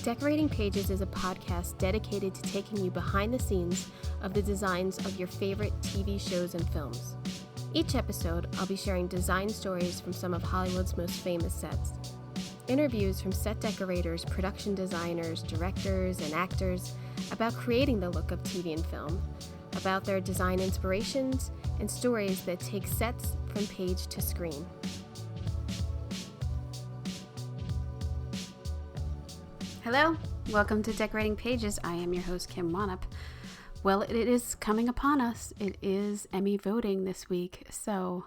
Decorating Pages is a podcast dedicated to taking you behind the scenes of the designs of your favorite TV shows and films. Each episode, I'll be sharing design stories from some of Hollywood's most famous sets. Interviews from set decorators, production designers, directors, and actors about creating the look of TV and film, about their design inspirations, and stories that take sets from page to screen. Hello, welcome to Decorating Pages. I am your host, Kim Wanup. Well, it is coming upon us. It is Emmy voting this week, so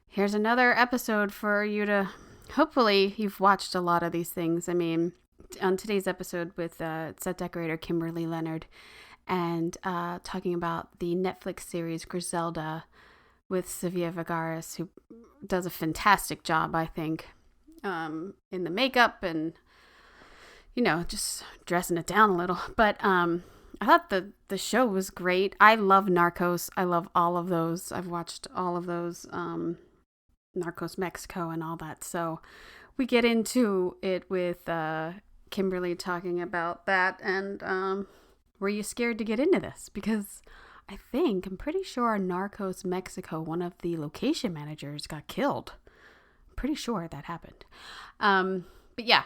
here's another episode for you to, hopefully you've watched a lot of these things. I mean, on today's episode with set decorator Kimberly Leonard and talking about the Netflix series Griselda with Sofia Vergara, who does a fantastic job, I think, in the makeup and just dressing it down a little. But I thought the show was great. I love Narcos. I love all of those. I've watched all of those, Narcos Mexico and all that. So we get into it with Kimberly talking about that. And were you scared to get into this? Because I'm pretty sure Narcos Mexico, one of the location managers got killed. I'm pretty sure that happened. But yeah.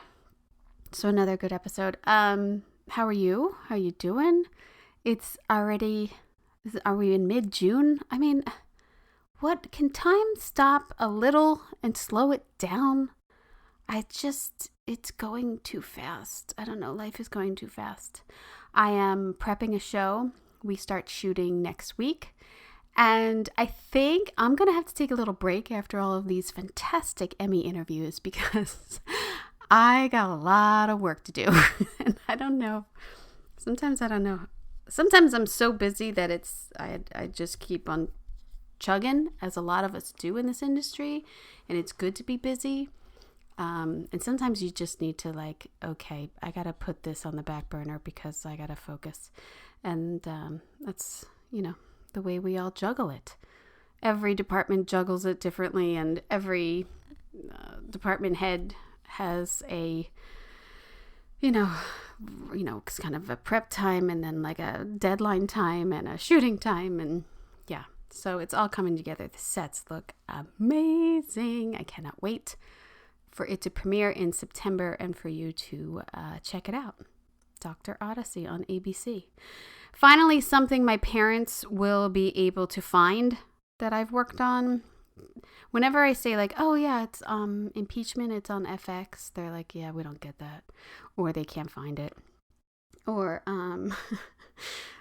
So another good episode. How are you? How are you doing? Are we in mid-June? I mean, can time stop a little and slow it down? It's going too fast. I don't know. Life is going too fast. I am prepping a show. We start shooting next week. And I think I'm going to have to take a little break after all of these fantastic Emmy interviews because I got a lot of work to do. And I don't know. Sometimes I don't know. Sometimes I'm so busy that I just keep on chugging, as a lot of us do in this industry. And it's good to be busy. And sometimes you just need to okay, I got to put this on the back burner because I got to focus. And that's, the way we all juggle it. Every department juggles it differently, and every department head has a, it's kind of a prep time and then like a deadline time and a shooting time. And yeah, so it's all coming together. The sets look amazing. I cannot wait for it to premiere in September and for you to check it out. Dr. Odyssey on ABC. Finally, something my parents will be able to find that I've worked on. Whenever I say oh yeah, it's impeachment, it's on FX, they're like, yeah, we don't get that, or they can't find it, or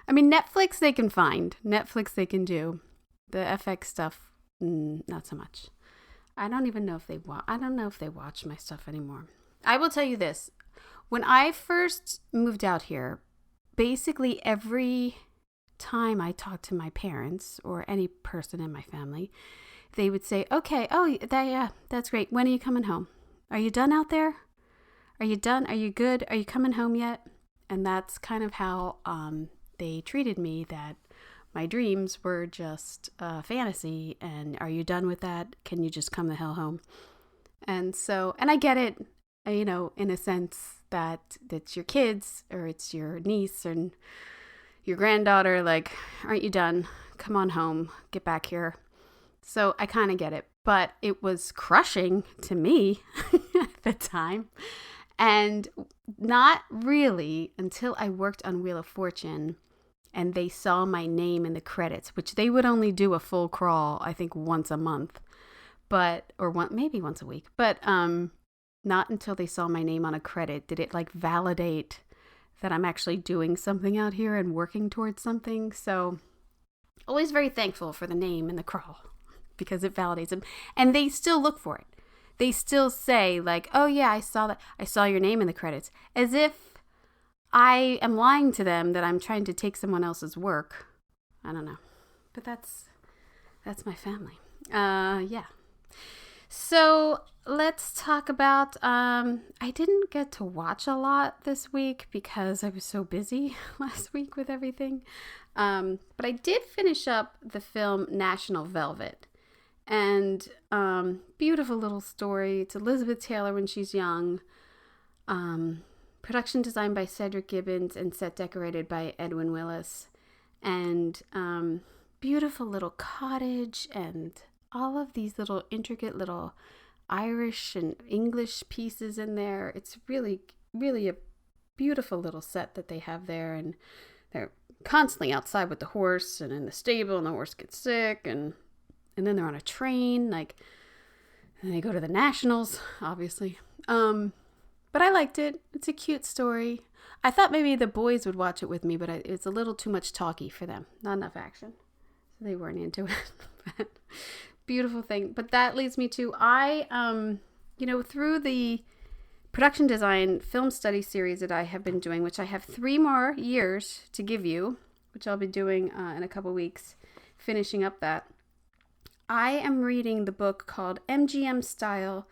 Netflix they can find, Netflix they can do, the FX stuff, not so much. I don't even know if they watch my stuff anymore. I will tell you this: when I first moved out here, basically every time I talked to my parents or any person in my family, they would say, okay, that's great. When are you coming home? Are you done out there? Are you done? Are you good? Are you coming home yet? And that's kind of how they treated me, that my dreams were just fantasy. And are you done with that? Can you just come the hell home? And so, and I get it, in a sense that it's your kids or it's your niece and your granddaughter, aren't you done? Come on home. Get back here. So I kind of get it, but it was crushing to me at the time. And not really until I worked on Wheel of Fortune and they saw my name in the credits, which they would only do a full crawl, I think once a month, maybe once a week. But not until they saw my name on a credit did it validate that I'm actually doing something out here and working towards something. So always very thankful for the name in the crawl, because it validates them. And they still look for it. They still say oh yeah, I saw that. I saw your name in the credits. As if I am lying to them that I'm trying to take someone else's work. I don't know. But that's my family. Yeah. So let's talk about, I didn't get to watch a lot this week because I was so busy last week with everything. But I did finish up the film National Velvet. And beautiful little story. It's Elizabeth Taylor when she's young. production designed by Cedric Gibbons and set decorated by Edwin Willis. And beautiful little cottage and all of these little intricate little Irish and English pieces in there. It's really, really a beautiful little set that they have there. And they're constantly outside with the horse and in the stable, and the horse gets sick. And then they're on a train, like, and they go to the Nationals, obviously. But I liked it. It's a cute story. I thought maybe the boys would watch it with me, but it's a little too much talky for them. Not enough action. So they weren't into it. Beautiful thing. But that leads me to, through the production design film study series that I have been doing, which I have 3 more years to give you, which I'll be doing in a couple weeks, finishing up that. I am reading the book called MGM Style,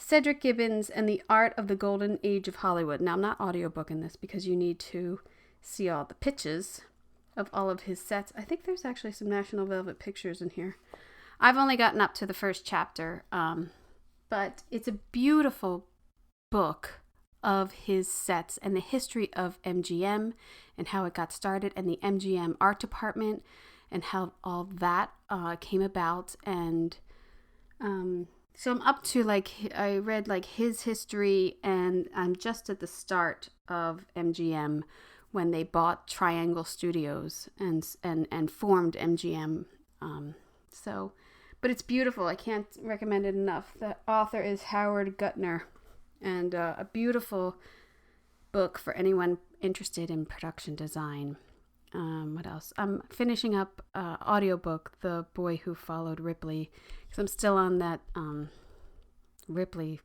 Cedric Gibbons and the Art of the Golden Age of Hollywood. Now, I'm not audiobooking this because you need to see all the pitches of all of his sets. I think there's actually some National Velvet pictures in here. I've only gotten up to the first chapter, but it's a beautiful book of his sets and the history of MGM and how it got started, and the MGM art department and how all that came about. And so I'm up to, I read his history, and I'm just at the start of MGM when they bought Triangle Studios and formed MGM. But it's beautiful. I can't recommend it enough. The author is Howard Gutner, and a beautiful book for anyone interested in production design. What else? I'm finishing up audiobook, The Boy Who Followed Ripley, because I'm still on that Ripley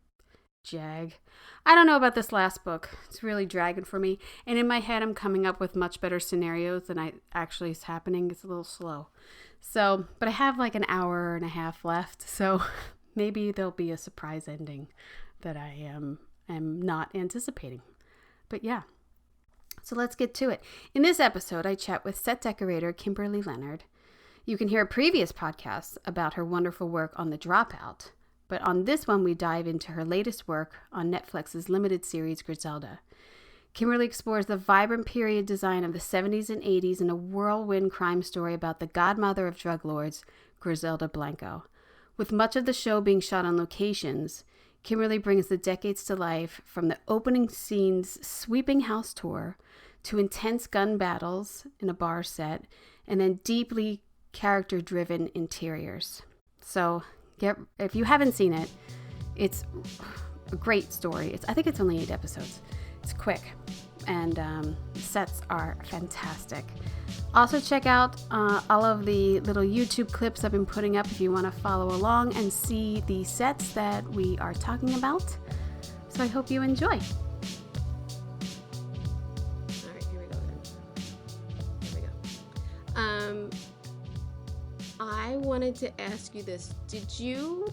jag. I don't know about this last book. It's really dragging for me. And in my head, I'm coming up with much better scenarios than actually is happening. It's a little slow. So, but I have an hour and a half left. So maybe there'll be a surprise ending that I am not anticipating. But yeah. So let's get to it. In this episode, I chat with set decorator Kimberly Leonard. You can hear a previous podcast about her wonderful work on The Dropout, but on this one, we dive into her latest work on Netflix's limited series Griselda. Kimberly explores the vibrant period design of the 70s and 80s in a whirlwind crime story about the godmother of drug lords, Griselda Blanco. With much of the show being shot on locations, Kimberly brings the decades to life, from the opening scene's sweeping house tour to intense gun battles in a bar set, and then deeply character-driven interiors. So, if you haven't seen it, it's a great story. I think it's only 8 episodes. It's quick, and the sets are fantastic. Also, check out all of the little YouTube clips I've been putting up if you want to follow along and see the sets that we are talking about. So I hope you enjoy. All right, here we go. I wanted to ask you this. Did you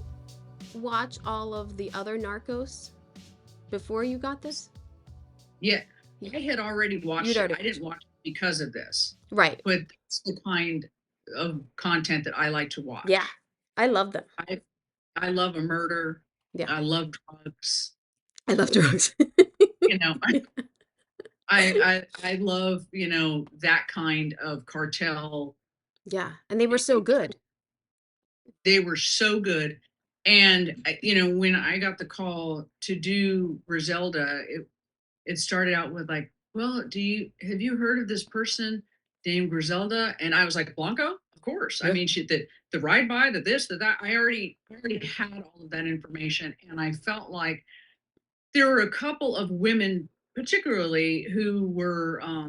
watch all of the other Narcos before you got this? Yeah, I had already watched it. I didn't watch it because of this. Right. But it's the kind of content that I like to watch. Yeah, I love them. I love a murder. Yeah. I love drugs. I love drugs. I love, that kind of cartel. Yeah, and they were so good. They were so good. And, when I got the call to do Griselda, it started out with well, have you heard of this person named Griselda? And I was like, Blanco? Of course. Yep. I mean, the ride by, the this, the that. I already had all of that information. And I felt like there were a couple of women, particularly, who were not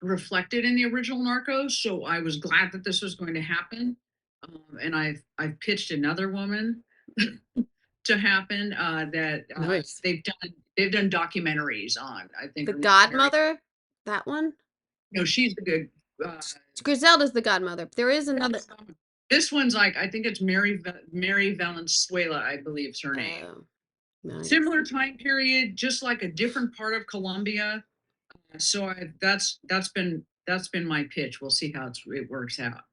reflected in the original Narcos. So I was glad that this was going to happen. And I've pitched another woman to happen that nice. They've done documentaries on. I think the godmother, that one. No, she's the good. Griselda's the godmother. There is another. This one's I think it's Mary Valenzuela, I believe is her name. Nice. Similar time period, just like a different part of Colombia. So that's been my pitch. We'll see how it works out.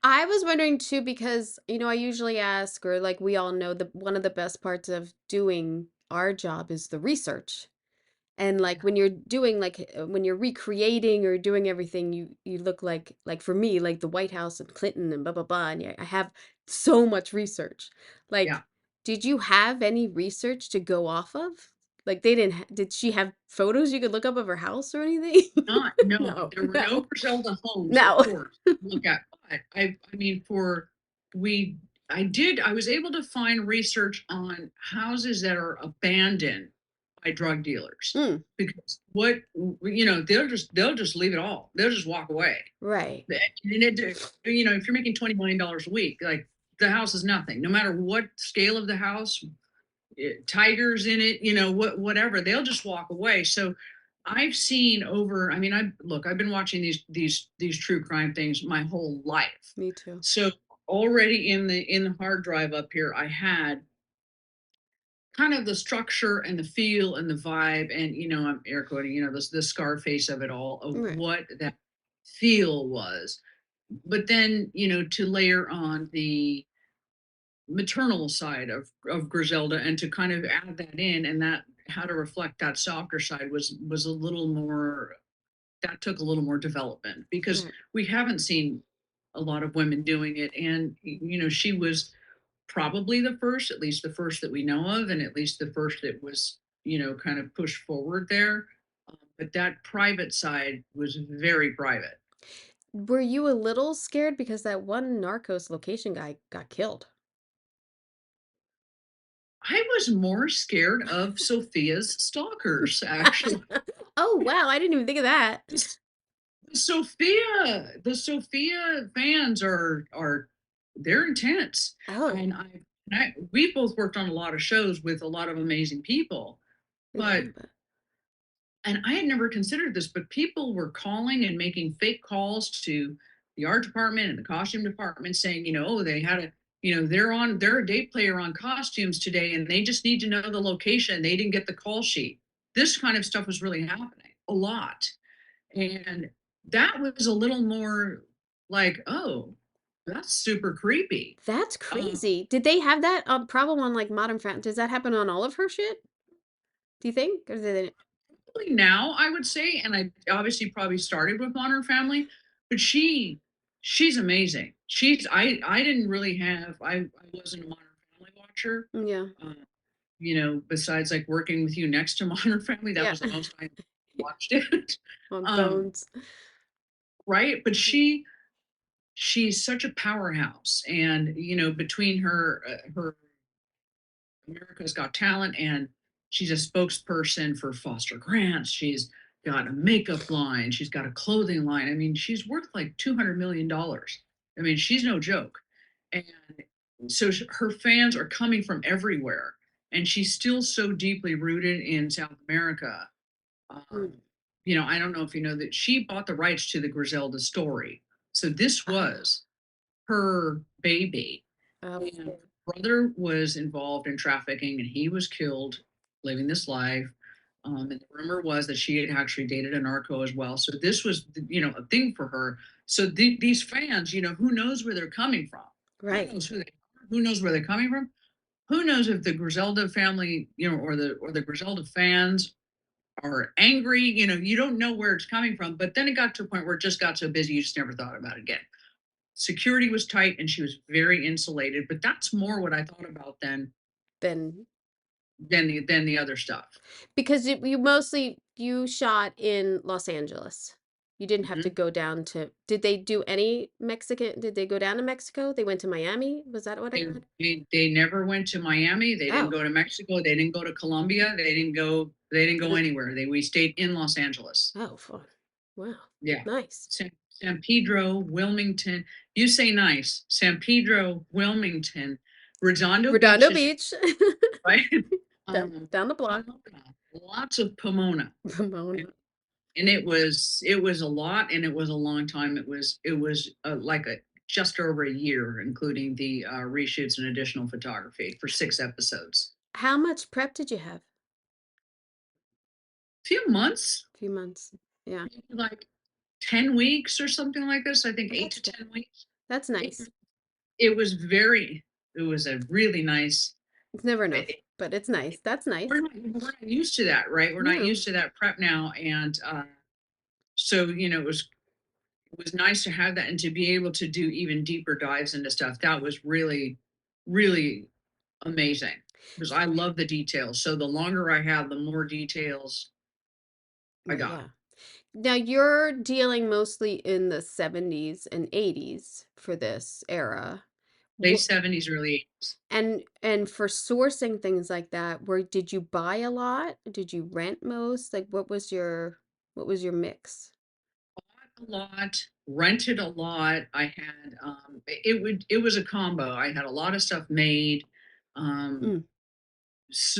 I was wondering too, because I usually ask, or we all know, one of the best parts of doing our job is the research. And like when you're doing like when you're recreating or doing everything, you look like for me, like the White House and Clinton and blah blah blah. And I have so much research. Like, Yeah. did you have any research to go off of? Like they didn't did she have photos you could look up of her house or anything? Not no, No, there were no no, Griselda homes, of no. course, to look at, but I mean, for we I was able to find research on houses that are abandoned by drug dealers, Mm, because they'll just leave it all. They'll just walk away. right. And if you're making $20 million a week, like, the house is nothing. No matter what scale of the house, tigers in it, whatever, they'll just walk away. So I've seen over, I mean, I've been watching these true crime things my whole life. Me too. So already in the hard drive up here, I had kind of the structure and the feel and the vibe, and I'm air quoting, the Scarface of it all, of Right. what that feel was. But then, to layer on the maternal side of Griselda, and to kind of add that in, and that how to reflect that softer side was a little more, that took a little more development, because Right. we haven't seen a lot of women doing it. And she was probably the first, at least the first that we know of, and at least the first that was kind of pushed forward there. But that private side was very private. Were you a little scared because that one Narcos location guy got killed? I was more scared of Sophia's stalkers, actually. Oh, wow, I didn't even think of that. The Sophia fans are they're intense. Oh, And we both worked on a lot of shows with a lot of amazing people, yeah, but but and I had never considered this, but people were calling and making fake calls to the art department and the costume department, saying, oh, they had they're a day player on costumes today, and they just need to know the location. They didn't get the call sheet. This kind of stuff was really happening a lot. And that was a little more like, oh, that's super creepy. that's Um, crazy. Did they have that, problem on, like, Modern Fam does that happen on all of her shit? Do you think? Or did they Probably now, I would say, and I obviously probably started with Modern Family, but she's amazing. I didn't really have, I wasn't a Modern Family watcher. Yeah, Uh, besides like working with you next to Modern Family, that yeah. was the most I watched it. On um, Bones. right. But Mhm. she's such a powerhouse, and between her America's Got Talent, and she's a spokesperson for Foster Grants. She's got a makeup line. She's got a clothing line. I mean, she's worth like $200 million. I mean, she's no joke. And so her fans are coming from everywhere, and she's still so deeply rooted in South America. Um, Mm. I don't know if you know that she bought the rights to the Griselda story. So this Oh. was her baby. Oh. And her brother was involved in trafficking, and he was killed living this life. And the rumor was that she had actually dated a narco as well. So this was, a thing for her. So these fans, who knows where they're coming from? Who Right. knows who they are? Who knows where they're coming from? Who knows if the Griselda family, or the Griselda fans are angry? You don't know where it's coming from. But then it got to a point where it just got so busy, you just never thought about it again. Security was tight, and she was very insulated, but that's more what I thought about Then than the other stuff. because you mostly you shot in Los Angeles. You didn't have to Mhm. go down to did they do any Mexican did they go down to Mexico? They went to Miami? Was that what I They heard? they never went to Miami, they didn't Oh, go to Mexico, they didn't go to Colombia, they didn't go th anywhere. We stayed in Los Angeles. oh, fun. Wow. Yeah. Nice. San Pedro, Wilmington. You say nice. San Pedro, Wilmington, Redondo Beach Redondo is Beach. right. Down the block. Pomona, lots of Pomona. Pomona. And it was a lot, and it was a long time. It was like a just over a year, including the reshoots and additional photography for 6 episodes. How much prep did you have? Few months, Few months. Yeah. maybe like 10 weeks or something like this. I think Well, eight that's to good. 10 weeks. That's It, nice. it was a really nice. It's never It, enough. but it's nice. That's nice. We're not used to that, right? We're not No. used to that prep now, and so it was nice to have that and to be able to do even deeper dives into stuff. That was really, really amazing because I love the details. So the longer I have, the more details I Well, got. yeah. Now you're dealing mostly in the 70s and 80s for this era. Late What 70s, early 80s. and for sourcing things like that, where did you buy a lot? Did you rent most? Like what was your mix? A lot, rented a lot. I had it was a combo. I had a lot of stuff made. Um, Mm, s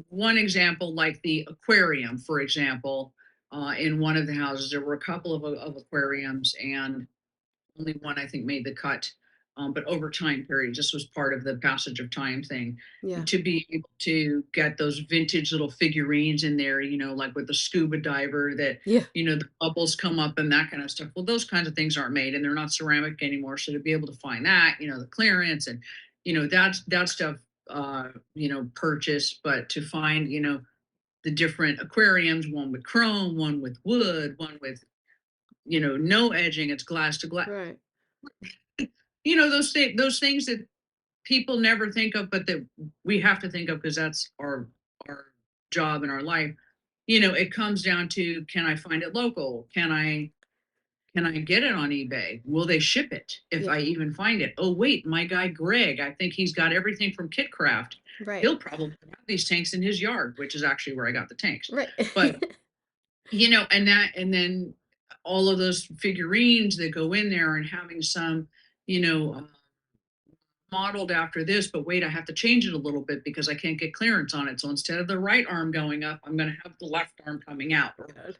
One example, like the aquarium, for example, in one of the houses, there were a couple of aquariums, and only one I think made the cut. But over time periods, this was part of the passage of time thing. yeah. To be able to get those vintage little figurines in there, like with the scuba diver that, Yeah. the bubbles come up and that kind of stuff. Well, those kinds of things aren't made and they're not ceramic anymore. So to be able to find that, the clearance and, that stuff, purchased, but to find, the different aquariums, one with chrome, one with wood, one with, no edging, it's glass to glass, Right. those things that people never think of, but that we have to think of because that's our job in our life. It comes down to, can I find it local? Can I get it on eBay? Will they ship it if Yeah. I even find it? Oh wait, my guy Greg, I think he's got everything from Kitcraft. Right. He'll probably have these tanks in his yard, which is actually where I got the tanks. Right. But and then all of those figurines that go in there and having some, you know, uh, modeled after this, but wait, I have to change it a little bit because I can't get clearance on it. So instead of the right arm going up, I'm going to have the left arm coming out, or God.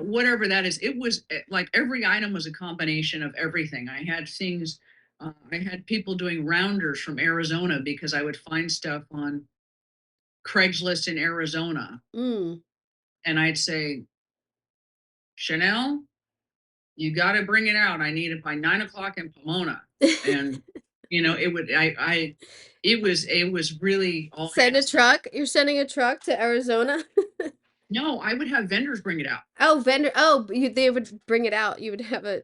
whatever that is. It was like every item was a combination of everything. I had things. I had people doing rounders from Arizona because I would find stuff on Craigslist in Arizona, Mm. and I'd say, Chanel, you got to bring it out. I need it by 9 o'clock in Pomona. And, it would, it was really all Send a hands on. truck. You're sending a truck to Arizona? No, I would have vendors bring it out. Oh, vendor. Oh, they would bring it out. You would have a.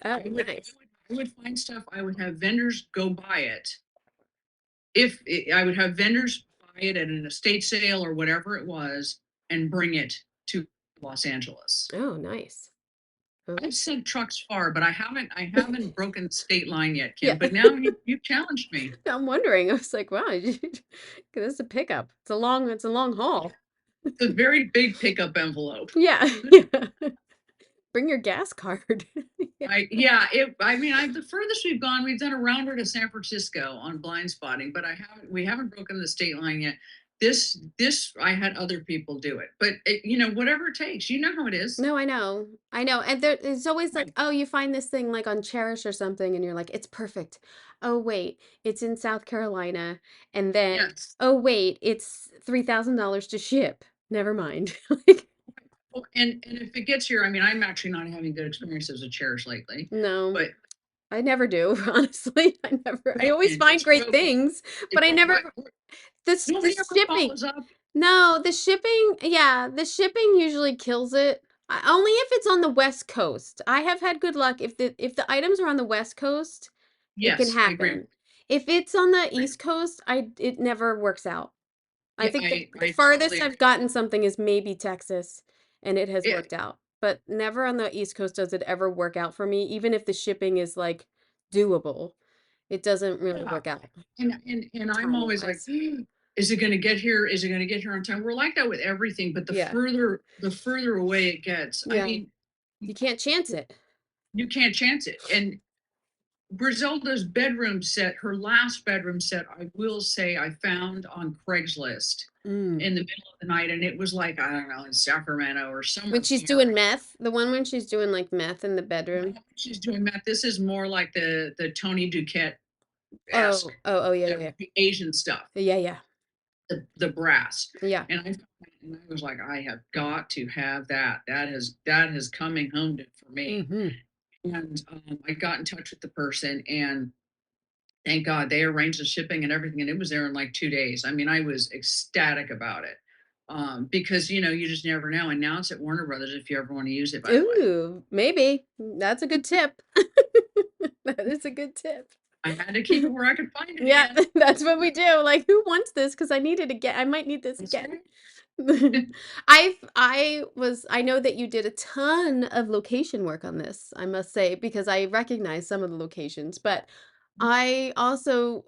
Oh, I would, I nice. would, I would find stuff. I would have vendors go buy it. I would have vendors buy it at an estate sale or whatever it was and bring it to Los Angeles. Oh, nice. Oh. I've sent trucks far, but I haven't broken the state line yet, Yeah. Kim. But now you've challenged me. I'm wondering. I was like, wow, this is a pickup. It's a long haul. It's a very big pickup envelope. Yeah. Yeah. Bring your gas card. Yeah. The furthest we've gone, we've done a rounder to San Francisco on blind spotting, but we haven't broken the state line yet. This I had other people do it, but whatever it takes, you know how it is. No, I know. I know. And it's always like, Right. oh, you find this thing like on Cherish or something, and you're like, it's perfect. Oh, wait, it's in South Carolina. And then, Yes. oh, wait, it's $3,000 to ship. Never mind. Like, Well, and if it gets here, I'm actually not having good experiences with chairs lately, no, but I never do, honestly. I always and find it's great broken. things, It but I broke. never, What? the Nobody ever shipping. follows up. No, the shipping usually kills it. Only if it's on the West Coast. I have had good luck if the items are on the West Coast, it can Yes, I agree. happen. If it's on the Agree. East Coast, it never works out. I Yeah, think the I farthest totally I've agree. gotten something is maybe Texas, and it has Yeah, worked out. But never on the East Coast does it ever work out for me, even if the shipping is like doable. It doesn't really yeah. work out And I'm timing always like, wise. is it going to get here? Is it going to get here on time? We're like that with everything, but the Yeah. further the further away it gets, Yeah. You can't chance it. you can't chance it. And Griselda's bedroom set, her last bedroom set, I will say I found on Craigslist Mm. in the middle of the night, and it was like, I don't know, in Sacramento or When somewhere she's far doing out. meth, the one when she's doing like meth in the Now bedroom. she's doing that. This is more like the Tony Duquette esque Oh, oh, oh, yeah, yeah, Asian stuff, yeah, yeah, the brass. yeah, And I was like, I have got to have that. That is coming home for yeah. me. Hmm. And I got in touch with the person, and thank God they arranged the shipping and everything, and it was there in like 2 days. I mean, I was ecstatic about it. Because you just never know. And now it's at Warner Brothers if you ever want to use it, by the way. Ooh, maybe. That's a good tip. That is a good tip. I had to keep it where I could find it Yeah, again. that's what we do. Like, who wants this? Because I need it again. I might need this That's again. right. I know that you did a ton of location work on this, I must say, because I recognize some of the locations, but I also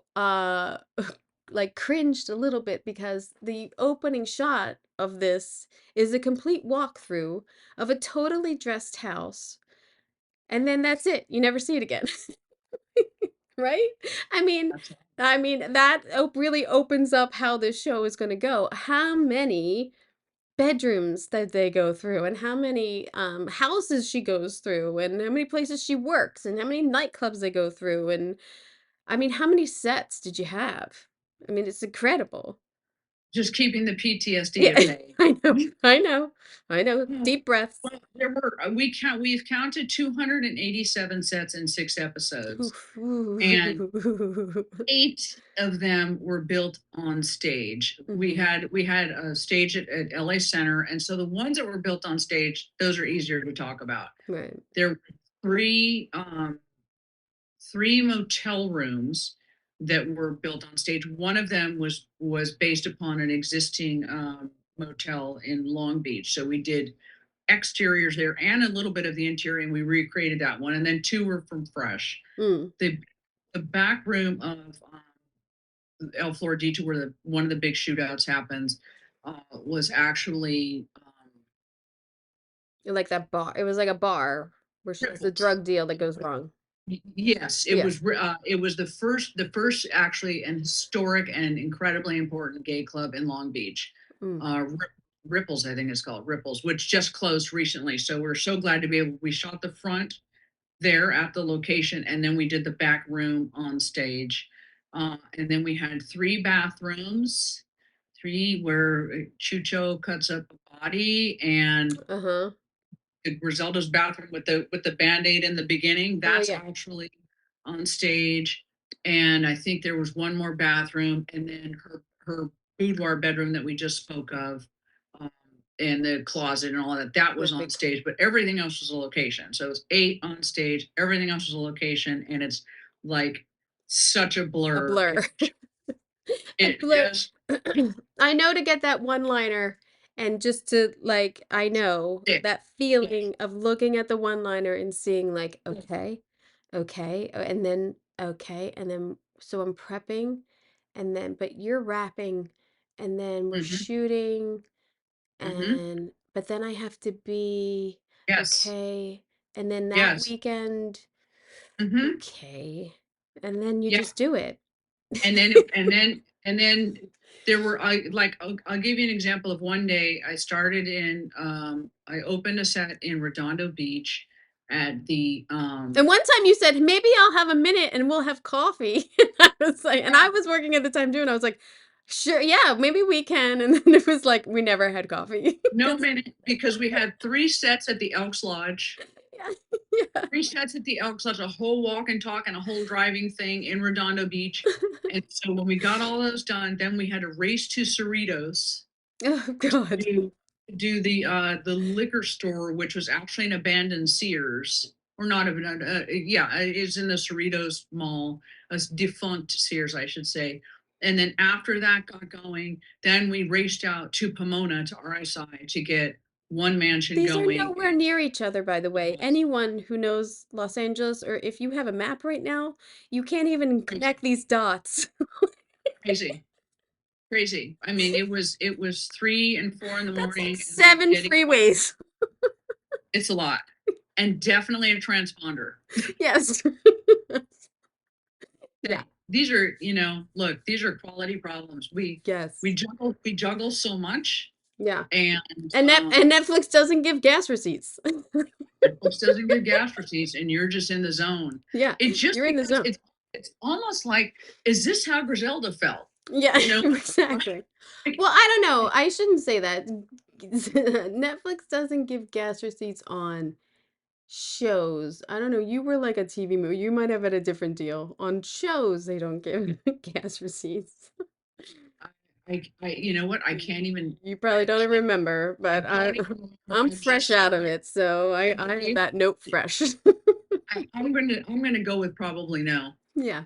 like cringed a little bit because the opening shot of this is a complete walkthrough of a totally dressed house, and then that's it. You never see it again. Right? I mean That's right. that really opens up how this show is gonna go. How many bedrooms that they go through, and how many houses she goes through, and how many places she works, and how many nightclubs they go through, and I mean, how many sets did you have? I mean, it's incredible. Just keeping the PTSD Yeah, at bay. I know, I know, I know. Yeah. Deep breaths. Well, we've counted 287 sets in 6 episodes, and Ooh. 8 of them were built on stage. We Mhm. had a stage at LA Center, and so the ones that were built on stage, those are easier to talk about. Right. There were three motel rooms that were built on stage. One of them was based upon an existing motel in Long Beach, so we did exteriors there and a little bit of the interior, and we recreated that one. And then 2 were from Fresh. Mm. The back room of El Floridito, where one of the big shootouts happens, was actually Like that bar. It was like a bar where it's a Ripples. drug deal that goes wrong. Yes, Yeah. it was the first actually and historic and incredibly important gay club in Long Beach. Mm. Ripples, I think it's called Ripples, which just closed recently. So we're so glad to be able. We shot the front there at the location, and then we did the back room on stage. And then we had 3 bathrooms, 3 where Chucho cuts up a body, and Uh-huh. Griselda's bathroom with the band-aid in the beginning. Oh That's yeah. actually on stage. And I think there was one more bathroom, and then her boudoir bedroom that we just spoke of, and the closet and all that. That was Like on big stage, but everything else was a location. So it's 8 on stage, everything else was a location, and it's like such a a blur. blur. A It blur. just I know to get that one liner and just to like I know sticks. that feeling of looking at the one liner and seeing like okay, okay, and then so I'm prepping and then but you're rapping and then we're Hmm. shooting Hmm. and but then I have to be Yes. okay and then that Yes. weekend Hmm. okay and then you Yeah. just do it. And then there were I'll give you an example of one day I opened a set in Redondo Beach at the And one time you said, "Maybe I'll have a minute and we'll have coffee." I was like, and yeah, I was working at the time too, and I was like, "Sure, yeah, maybe we can." And then it was like we never had coffee no 'cause minute, because we had 3 sets at the Elks Lodge, yeah, yeah. 3 sets at the Elks Lodge, a whole walk and talk and a whole driving thing in Redondo Beach. And so when we got all those done, then we had to race to Cerritos Oh God. do the liquor store, which was actually an abandoned Sears, or not abandoned. Yeah, it's in the Cerritos Mall, a defunct Sears, I should say. And then after that got going, then we raced out to Pomona to RSI to get one mansion These are going. nowhere near each other, by the way. Anyone who knows Los Angeles, or if you have a map right now, you can't even Crazy, connect these dots. crazy, crazy. I mean, it was 3 and 4 in the That's like morning, and then 7 getting. freeways. It's a lot, and definitely a transponder. Yes. Yeah. Okay. These are, look, these are quality problems. We Yes. we juggle we juggle so much, Yeah. and And Netflix doesn't give gas receipts. Netflix doesn't give gas receipts, and you're just in the zone. Yeah, It just you're in the becomes zone. it's almost like, is this how Griselda felt? Yeah, You know, exactly. like, Well, I don't know. I shouldn't say that. Netflix doesn't give gas receipts on Shows. I don't know. You were like a TV movie. You might have had a different deal. On shows, they don't give gas receipts. I, you know what? I can't even. You probably don't even remember, I but don't even remember. I'm I fresh just, out of it, so I I have believe. that note fresh. I'm gonna go with probably no. Yeah.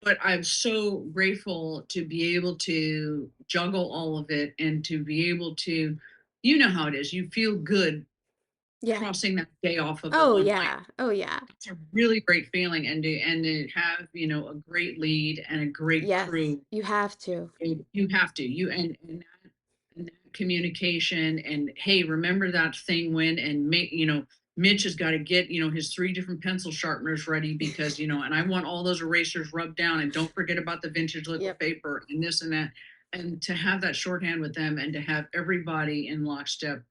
But I'm so grateful to be able to juggle all of it and to be able to, you know how it is. You feel good Yeah. crossing that day off of the Oh one line. yeah. Oh yeah. It's a really great feeling, and to have, a great lead and a great Yes. crew. You have to. You have to, and that communication, and hey, remember that thing when, and make, Mitch has got to get, his three different pencil sharpeners ready, because, and I want all those erasers rubbed down, and don't forget about the vintage liquid Yep. paper and this and that. And to have that shorthand with them, and to have everybody in lockstep,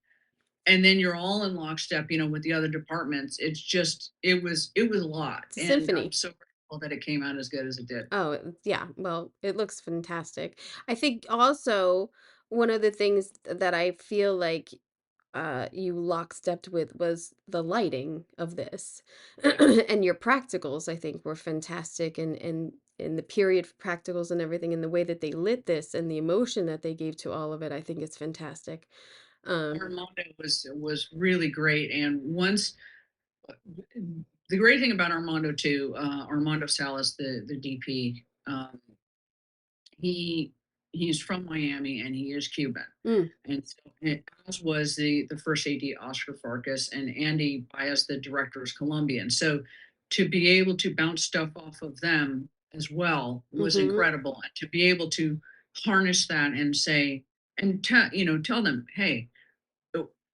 and then you're all in lockstep, with the other departments. It's just, it was a lot, It's a and I'm symphony. so grateful that it came out as good as it did. Oh, yeah. Well, it looks fantastic. I think also one of the things that I feel like you lockstepped with was the lighting of this. And your practicals, I think, were fantastic, and the period practicals and everything, and the way that they lit this and the emotion that they gave to all of it, I think it's fantastic. Um, Armando was really great, and once, the great thing about Armando too, Armando Salas, the DP, he he's from Miami, and he is Cuban, mm, and so, as was the first AD, Oscar Farkas, and Andy Baez, the director, is Colombian. So to be able to bounce stuff off of them as well was mm-hmm. incredible, and to be able to harness that and say, and tell them, hey,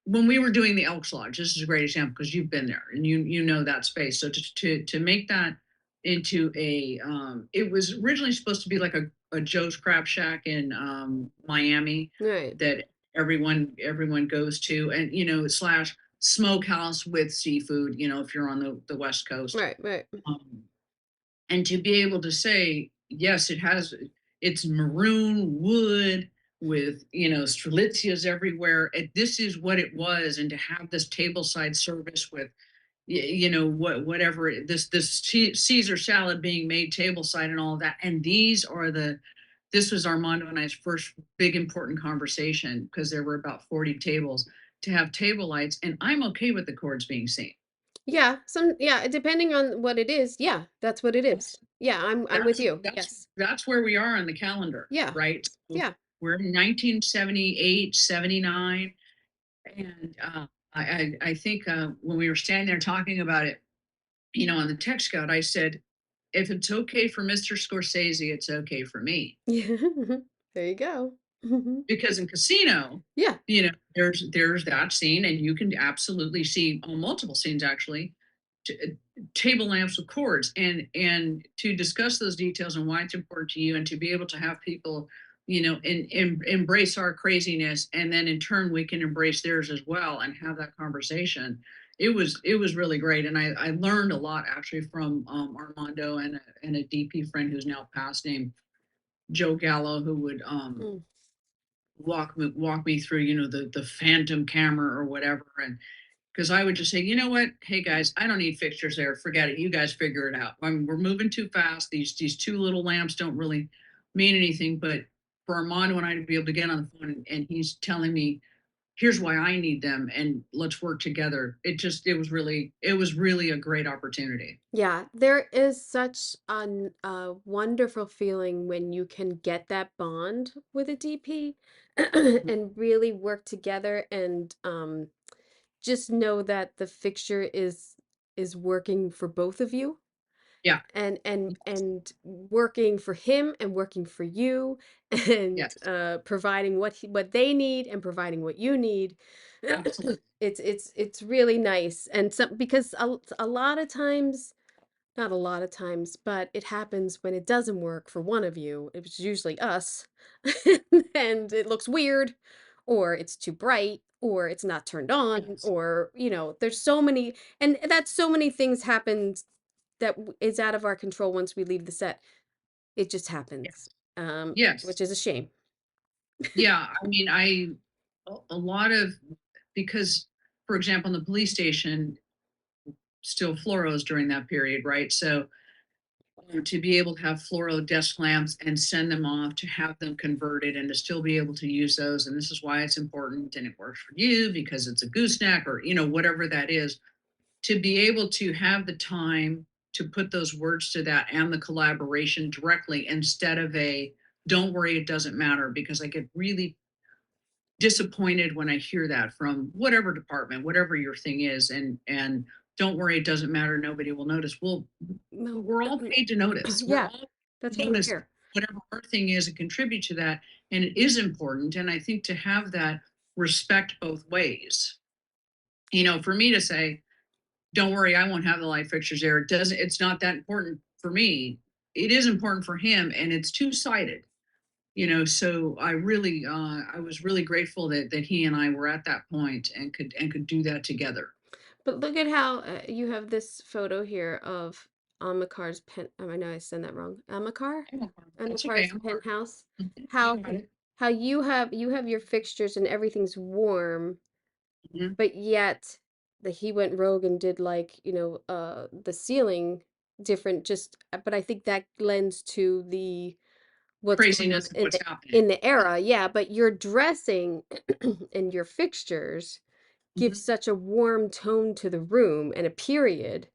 when we were doing the Elks Lodge, this is a great example because you've been there and you know that space. So to make that into it was originally supposed to be like a Joe's Crab Shack in Miami, Right, that everyone goes to, and slash smokehouse with seafood. If you're on the West Coast, right, right. um, and to be able to say, yes, it's maroon wood with, strelitzias everywhere. This is what it was. And to have this tableside service with, whatever this Caesar salad being made tableside and all of that. And this was Armando and I's first big important conversation, because there were about 40 tables, to have table lights. And I'm okay with the chords being seen. Yeah, depending on what it is. Yeah, that's what it is. Yeah, I'm with that's you. that's Yes. that's where we are on the calendar, Yeah. right? So Yeah. we're in 1978, 79, and I think, when we were standing there talking about it, on the tech scout, I said, if it's okay for Mr. Scorsese, it's okay for me. There you go. Mhm. Because in Casino, Yeah. there's that scene, and you can absolutely see on multiple scenes, actually, table lamps with cords, and to discuss those details and why it's important to you, and to be able to have people, embrace our craziness, and then in turn we can embrace theirs as well, and have that conversation. It was really great, and I learned a lot, actually, from Armando, and a DP friend who's now passed, named Joe Gallo, who would Mm. walk me through, the phantom camera or whatever. And because I would just say, you know what, hey guys, I don't need fixtures there, forget it, you guys figure it out. We're moving too fast, these two little lamps don't really mean anything. But for Armando and I to be able to get on the phone, and he's telling me, here's why I need them, and let's work together, it was really a great opportunity. Yeah, there is such a wonderful feeling when you can get that bond with a DP and really work together, and just know that the fixture is working for both of you, Yeah. and working for him and working for you, and Yes. providing what they need and providing what you need. Absolutely. It's really nice, and some because a lot of times, not a lot of times, but it happens when it doesn't work for one of you. It's usually us. And it looks weird, or it's too bright, or it's not turned on, Yes. or, there's so many, and that's so many things happens that is out of our control once we leave the set. It just happens, which Yes. is a shame. Yeah, I mean, a lot of, because for example, in the police station, still fluoros during that period, right? So to be able to have fluoro desk lamps and send them off to have them converted and to still be able to use those. And this is why it's important and it works for you because it's a gooseneck or, whatever that is, to be able to have the time to put those words to that and the collaboration directly instead of a don't worry, it doesn't matter, because I get really disappointed when I hear that from whatever department, whatever your thing is, and don't worry, it doesn't matter, nobody will notice. Well, No, we're all paid to notice. We're yeah, all that's why we're notice here. whatever our thing is and contribute to that. And it is important. And I think to have that respect both ways, for me to say, don't worry, I won't have the light fixtures there. It's not that important for me. It is important for him, and it's two-sided. So I was really grateful that he and I were at that point and could do that together. But look at how you have this photo here of Amakar's pen. I know I said that wrong. Amakar, That's okay. Amakar's penthouse. You How got it. how you have your fixtures and everything's warm, Mhm. but yet he went rogue and did like the ceiling different. Just but I think that lends to the what's going on Craziness of what's happening. in the era. Yeah, but your dressing and your fixtures Mhm. gives such a warm tone to the room and a period.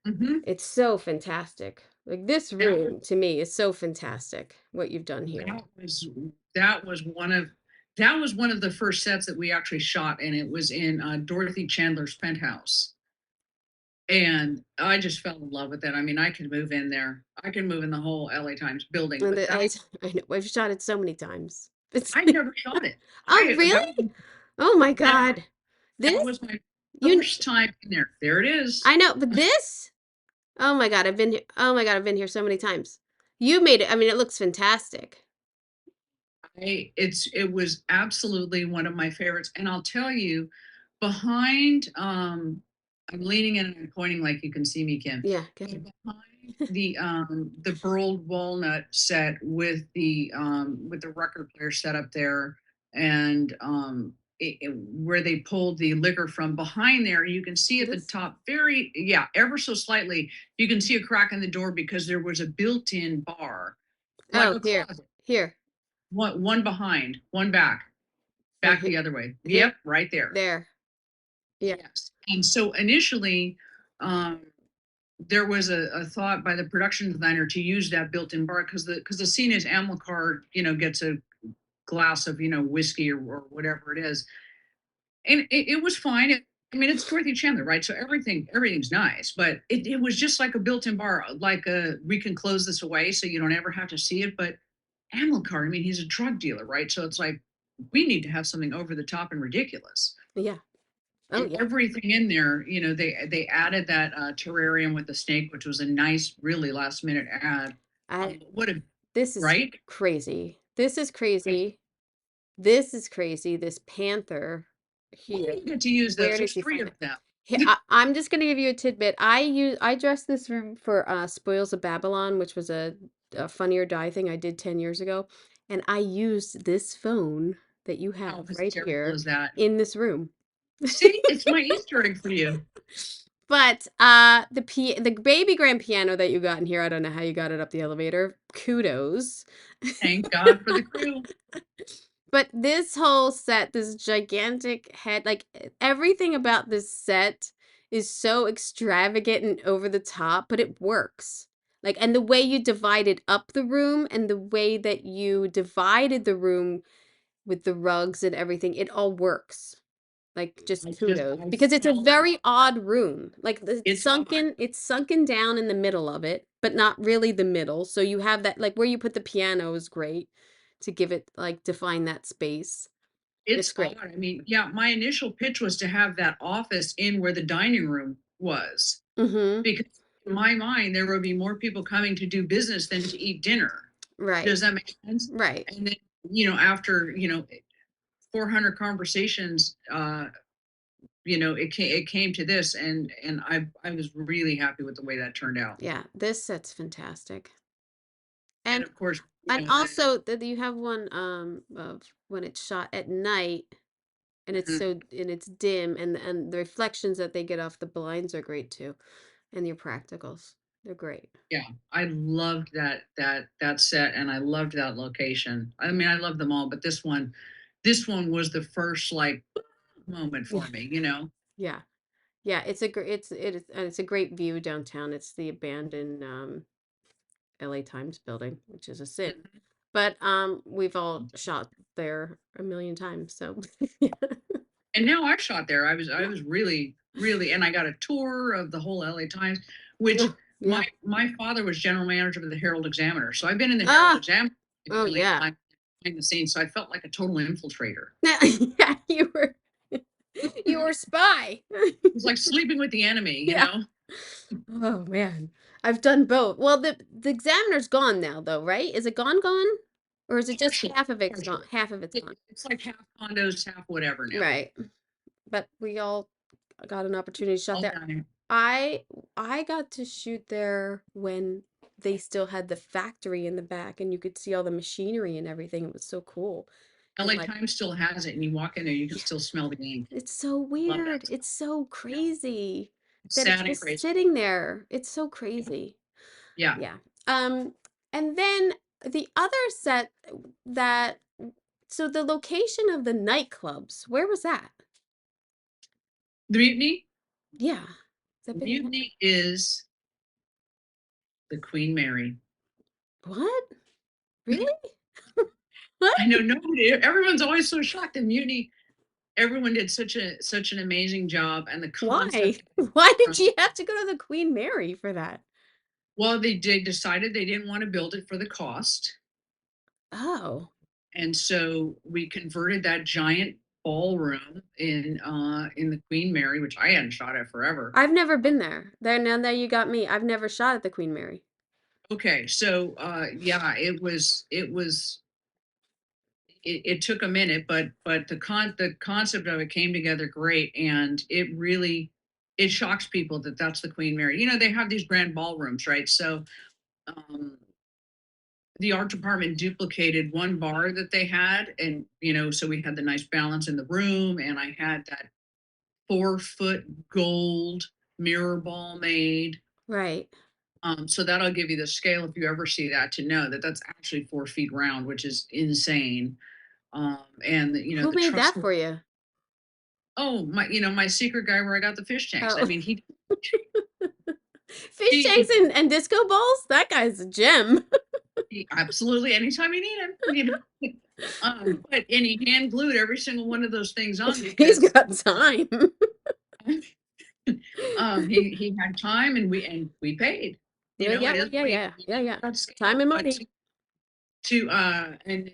Mhm. It's so fantastic. Like this That room to me is so fantastic what you've done here. that was that was one of the first sets that we actually shot, and it was in Dorothy Chandler's penthouse. And I just fell in love with it. I mean, I could move in there. I can move in the whole LA Times building, And but that I know I've shot it so many times. It's I never shot it. oh I really? Oh my that God. that This was my you first time in there. There it is. I know, but this oh my God, I've been here. Oh my God, I've been here so many times. You made it. I mean, it looks fantastic. It was absolutely one of my favorites. And I'll tell you, behind I'm leaning in and I'm pointing like you can see me, Kim. Yeah, But good. behind the burled walnut set with the record player set up there and where they pulled the liquor from behind there, you can see at the This top ever so slightly, you can see a crack in the door because there was a built-in bar, like oh a here. closet. Here. One behind, one Oh back here the other way. here. Yep, right there. There. Yeah. Yes. And so initially, um, there was a thought by the production designer to use that built-in bar because the scene is Amilcar, gets a glass of whiskey or whatever it is, and it was fine. I mean, it's Dorothy Chandler, right? So everything's nice, but it was just like a built-in bar, like we can close this away so you don't ever have to see it. But Amilcar, I mean, he's a drug dealer, right? So it's like we need to have something over the top and ridiculous. Yeah. Oh And yeah. everything in there, they added that terrarium with the snake, which was a nice, really last minute ad. I What a this is right? crazy. This is Right. crazy. This is crazy. This panther Why here. do you get to use Where those? did There's you three find of it? them. I'm just gonna give you a tidbit. I dressed this room for Spoils of Babylon, which was a Funny or Die thing I did 10 years ago, and I used this phone that you How have right hysterical here is that? in this room. See, it's my Easter egg for you. But the baby grand piano that you got in here, I don't know how you got it up the elevator. Kudos. Thank God for the crew. But this whole set, this gigantic head, like everything about this set is so extravagant and over the top, but it works. Like, and the way you divided up the room and the way that you divided the room with the rugs and everything, it all works. Like, just kudos. I Because it's a fell in very love. odd room. Like, It's odd. it's sunken down in the middle of it, but not really the middle. So you have that, like, where you put the piano is great to give it, like, define that space. It's It's odd. great. I mean, yeah, my initial pitch was to have that office in where the dining room was. Mhm. Because in my mind, there would be more people coming to do business than to eat dinner. Right. Does that make sense? Right. And then, after, 400 conversations, it came to this, and I was really happy with the way that turned out. Yeah, this set's fantastic. And And of course, also that you have one of when it's shot at night. and it's Mhm. so and it's dim, and the reflections that they get off the blinds are great too, and your practicals, they're great. Yeah, I loved that set, and I loved that location. I mean, I love them all, but this one was the first like moment Yeah, for me, you know? yeah, yeah. It's a great view downtown. It's the abandoned LA Times building, which is a sin. Mhm. But we've all shot there a million times, so yeah. And now I shot there. I Yeah. was really, really, and I got a tour of the whole LA Times, which Oh, my yeah. my father was general manager of the Herald Examiner. So I've been in the Herald Ah, Examiner like a oh million yeah. times behind the scenes. So I felt like a total infiltrator. Yeah, yeah, you were a spy. It was like sleeping with the enemy, you Yeah. know? Oh man. I've done both. Well, the examiner's gone now though, right? Is it gone? Or is it just Partially, half of it's gone? partially. Half of it's gone. It's like half condos, half whatever now. Right. But we all got an opportunity to shot All there. down here. I I got to shoot there when they still had the factory in the back and you could see all the machinery and everything. It was so cool. And LA like, Times still has it, and you walk in there, you can yeah, still smell the ink. it's so Love that weird. stuff. It's so Yeah. crazy that it's Sad and just crazy. sitting there. It's so crazy. Yeah. Yeah. Um, and then the other set that so the location of the nightclubs, where was that? The Mutiny? Yeah. Is that The big? Mutiny is the Queen Mary. What? Really? What? I know nobody, everyone's always so shocked. The Mutiny, everyone did such an amazing job, and the Why? concept. Why did uh, she have to go to the Queen Mary for that? well, they decided they didn't want to build it for the cost, Oh, and so we converted that giant ballroom in the Queen Mary, which I hadn't shot at forever. I've never been there. There now that you got me. I've never shot at the Queen Mary. Okay, so yeah, it took a minute, but the concept of it came together great, and it shocks people that that's the Queen Mary. You know, they have these grand ballrooms, right? So um, the art department duplicated one bar that they had, and so we had the nice balance in the room, and I had that 4 foot gold mirror ball made. Right. So that'll give you the scale if you ever see that to know that that's actually 4 feet round, which is insane. And Who the made truss. that for you? Oh, my secret guy where I got the fish tanks. I Oh, mean, fish tanks he, and disco balls? That guy's a gem. he absolutely anytime you need him, but and he hand glued every single one of those things on He's because got time. he had time and we paid. Yeah, yeah, It is yeah, money. yeah, yeah, yeah. That Time scale, and but money. and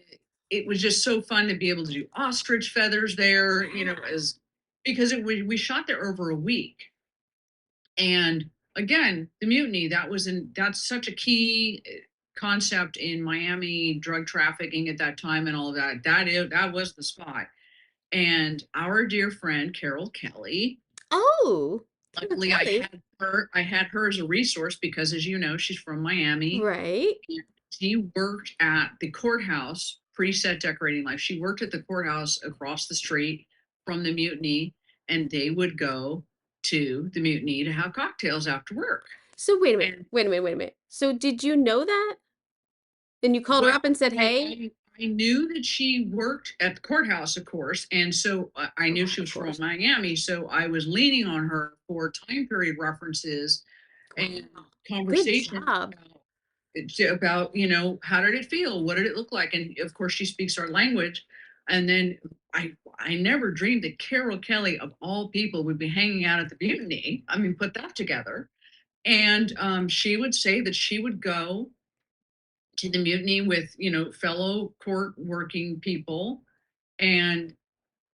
it was just so fun to be able to do ostrich feathers there, Yeah. as because we shot there over a week. And again, the mutiny, that's such a key concept in Miami drug trafficking at that time and all of that. That was the spot. And our dear friend Carol Kelly, Oh, Carol luckily Kelly. I had her as a resource because, as you know, she's from Miami. Right. And she worked at the courthouse preset decorating life. She worked at the courthouse across the street from the mutiny, and they would go to the mutiny to have cocktails after work. So wait a minute. And Wait a minute. Wait a minute. So did you know that? And you called her well, up and said, I, "Hey." I I knew that she worked at the courthouse, of course, and so I knew Oh, she of was from course. Miami. So I was leaning on her for time period references and Wow. Good conversation job. about how did it feel, what did it look like, and of course she speaks our language. And then I never dreamed that Carol Kelly of all people would be hanging out at the mutiny. I mean, put that together. And she would say that she would go to the mutiny with fellow court working people. And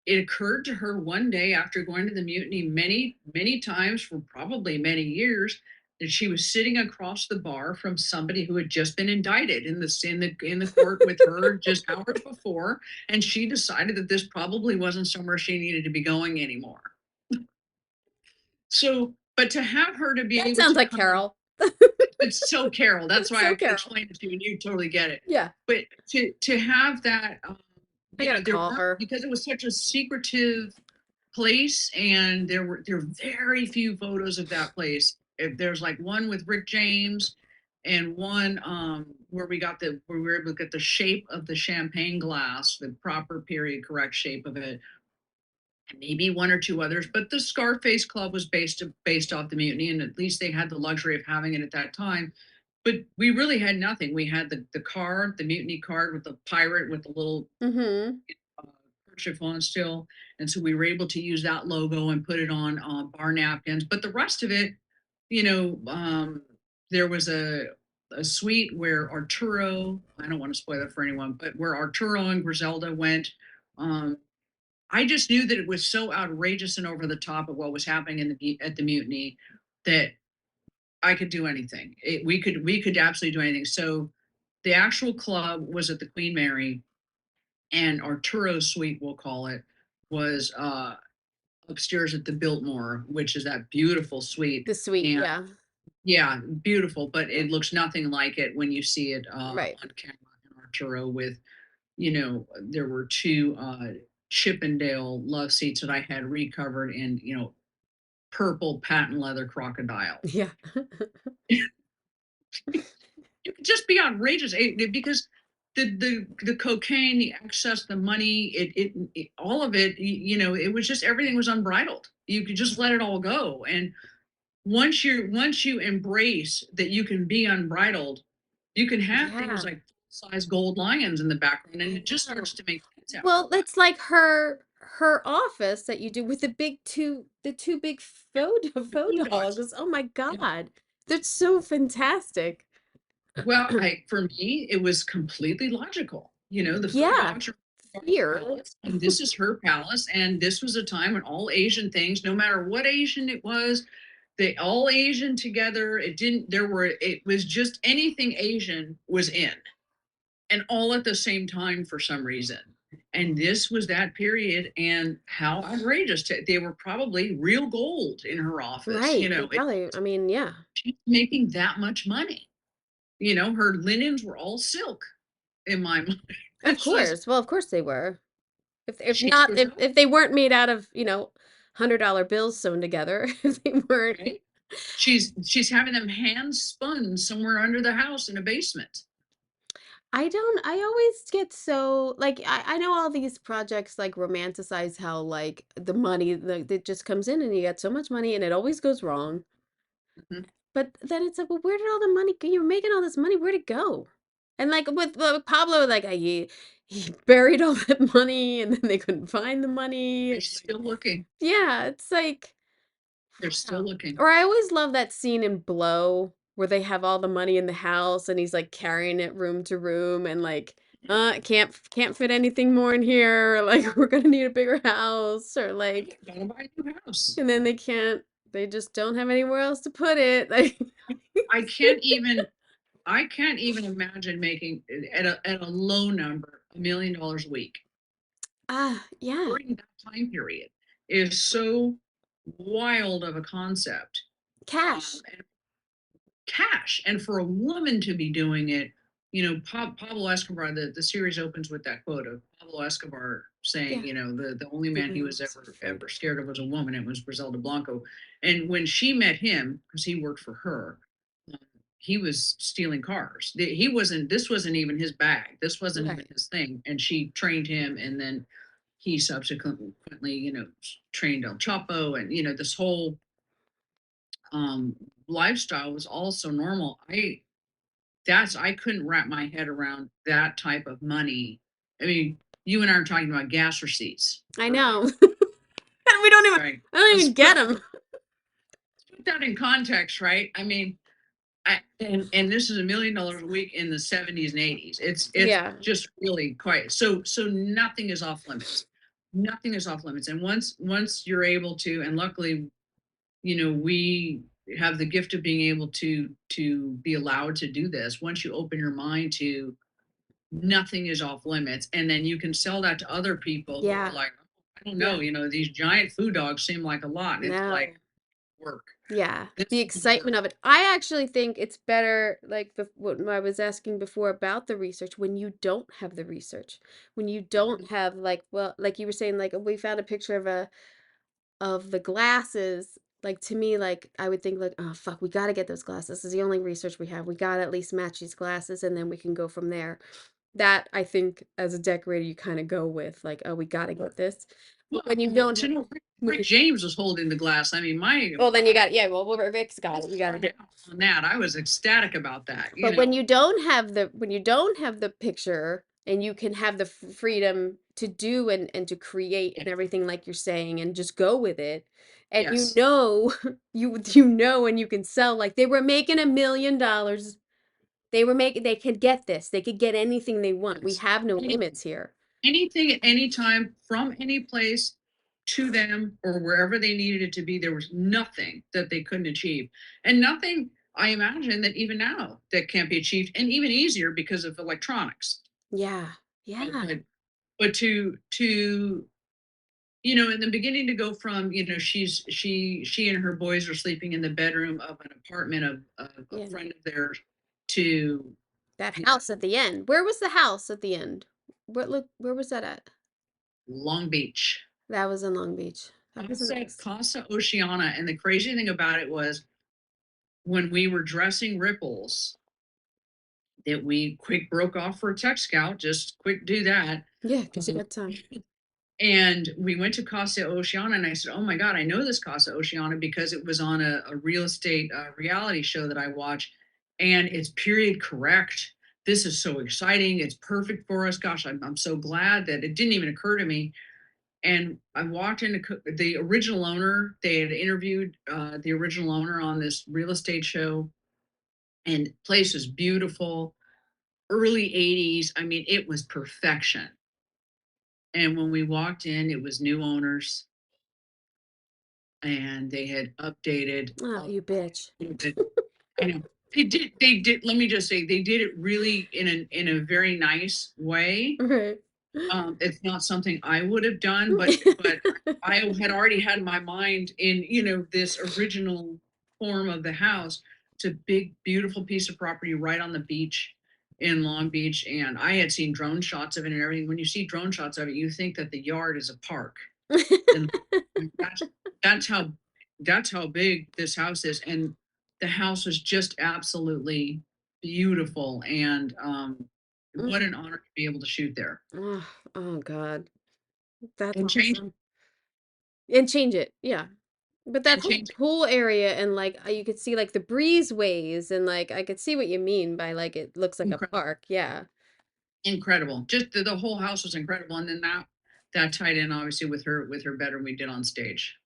it occurred to her one day after going to the mutiny many, many times for probably many years that she was sitting across the bar from somebody who had just been indicted in the court with her just hours before, and she decided that this probably wasn't somewhere she needed to be going anymore. So, but to have her to be That able sounds to like come, Carol. it's so Carol. That's That's why so I Carol. explained it to you, and you totally get it. Yeah. But to have that I gotta there call weren't, her. because it was such a secretive place, and there are very few photos of that place. If there's like one with Rick James, and one where we were able to get the shape of the champagne glass, the proper period correct shape of it, and maybe one or two others. But the Scarface Club was based off the mutiny, and at least they had the luxury of having it at that time. But we really had nothing. We had the card, the mutiny card with the pirate with the little Mm-hmm. uh, kerchief on still, and so we were able to use that logo and put it on bar napkins. But the rest of it, you know, there was a suite where Arturo, I don't want to spoil it for anyone, but where Arturo and Griselda went. Um, I just knew that it was so outrageous and over the top of what was happening at the mutiny that I could do anything. We could absolutely do anything. So the actual club was at the Queen Mary, and Arturo Suite, we'll call it, was upstairs at the Biltmore, which is that beautiful suite. The suite, And yeah. yeah, beautiful, but it looks nothing like it when you see it Right. on camera in Arturo with, there were two Chippendale love seats that I had recovered in, purple patent leather crocodile. Yeah. You could just be outrageous because the cocaine, the excess, the money, it all of it, it was just everything was unbridled. You could just let it all go, and once you embrace that you can be unbridled, you can have Yeah. things like size gold lions in the background, and I it just know. starts to make sense after a Well, while. it's like her office that you do with the two big The faux food dogs. dogs. Oh my Yeah. God. They're so fantastic. Well, for me, it was completely logical. The food Yeah. dogs are Here. palace, and this is her palace. And this was a time when all Asian things, no matter what Asian it was, they all Asian together. It was just anything Asian was in, and all at the same time for some reason. And this was that period, and how outrageous they were, probably real gold in her office. Right. They probably, I mean, yeah. She's making that much money. Her linens were all silk in my mind. Of It's just, course. Well, of course they were. If she not, stood up, if they weren't made out of, $100 bills sewn together, if they weren't. right? She's having them hand spun somewhere under the house in a basement. I always get so like I know all these projects like romanticize how like the money that just comes in and you get so much money and it always goes wrong. Mhm. But then it's like, well, where did all the money go? You were making all this money, where'd it go? And like with Pablo, like he buried all that money and then they couldn't find the money. They're And like, still looking. yeah, it's like They're still wow. looking. Or I always love that scene in Blow where they have all the money in the house and he's like carrying it room to room and like can't fit anything more in here, or, like we're gonna need a bigger house or like Gotta buy a new house. and then they just don't have anywhere else to put it. Like I can't even I can't even imagine making at a low number $1 million a week yeah. during that time period is so wild of a concept. Cash. And cash, and for a woman to be doing it, Pablo Escobar, the series opens with that quote of Pablo Escobar saying, Yeah. the only man he was So afraid. ever scared of was a woman. It was Griselda Blanco. And when she met him, because he worked for her, um, he was stealing cars. This wasn't even his bag, this wasn't even Right. his thing, and she trained him, and then he subsequently, trained El Chapo, and this whole um lifestyle was all so normal. I couldn't wrap my head around that type of money. I mean, you and I are talking about gas receipts, I right? know. And we don't even Right. I don't Let's even get them. put that in context, right? I mean, and this is $1 million a week in the 70s and 80s. It's Yeah. just really quite so nothing is off limits. Nothing is off limits. And once you're able to, and luckily, we have the gift of being able to be allowed to do this. Once you open your mind to nothing is off limits, and then you can sell that to other people who are Yeah. like, I don't know, Yeah. these giant food dogs seem like a lot, and it's No. like work. Yeah, This the is where, excitement of it. I actually think it's better, like what I was asking before about the research, when you don't have the research, when you don't have like, well, like you were saying, like we found a picture of the glasses. Like to me, like I would think like, oh fuck, we got to get those glasses. This is the only research we have. We got to at least match these glasses, and then we can go from there. That I think as a decorator, you kind of go with like, oh, we got to get this. But when you don't to have, know Rick James was holding the glass. I mean, well, then you got, yeah, well, Rick's got it. You got to do. on that, I was ecstatic about that. But when you don't have the picture and you can have the freedom to do and to create and everything like you're saying and just go with it, and you Yes. know you know and you can sell, like they were making $1 million. They could get this. They could get anything they want. We Yes. have no Any- limits here. Anything at any time from any place to them or wherever they needed it to be, there was nothing that they couldn't achieve. And nothing, I imagine, that even now that can't be achieved, and even easier because of electronics. Yeah. Yeah. But to in the beginning, to go from, she and her boys are sleeping in the bedroom of an apartment of a Yeah. friend of theirs, to That house at the end. Where was the house at the end? Where was that at? Long Beach. That was in Long Beach. That was nice. Casa Oceana. And the crazy thing about it was, when we were dressing Ripples, that we quick broke off for a tech scout, just quick do that. Yeah, because you got time. And we went to Casa Oceana, and I said, oh my God, I know this Casa Oceana because it was on a real estate reality show that I watch. And it's period correct. This is so exciting. It's perfect for us. Gosh, I'm so glad that it didn't even occur to me. And I walked into the original owner. They had interviewed the original owner on this real estate show, and the place was beautiful. Early 80s. I mean, it was perfection. And when we walked in, it was new owners, and they had updated. Oh, you bitch. I know they did. Let me just say, they did it really in a very nice way. Right. It's not something I would have done, but I had already had my mind in, this original form of the house. It's a big, beautiful piece of property right on the beach in Long Beach. And I had seen drone shots of it and everything. When you see drone shots of it, you think that the yard is a park. And that's that's how that's how big this house is. And the house was just absolutely beautiful. And what an honor to be able to shoot there. Oh, oh God. That's And change awesome. And change it. Yeah. But that and whole change pool area and like you could see like the breezeways and like I could see what you mean by like it looks like a incredible. park. Yeah. Incredible. Just the whole house was incredible. And then that tied in obviously with her bedroom we did on stage.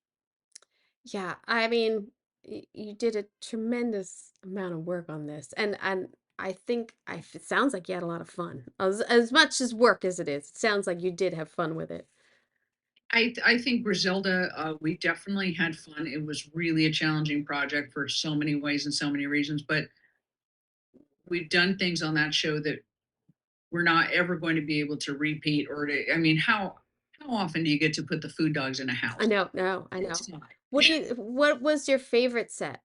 Yeah. I mean, you did a tremendous amount of work on this. And I think it sounds like you had a lot of fun. As much as work as it is, it sounds like you did have fun with it. I think Griselda, we definitely had fun. It was really a challenging project for so many ways and so many reasons, but we've done things on that show that we're not ever going to be able to repeat. I mean, how often do you get to put the food dogs in a I house? know, no, I know. It's not. What was your favorite set?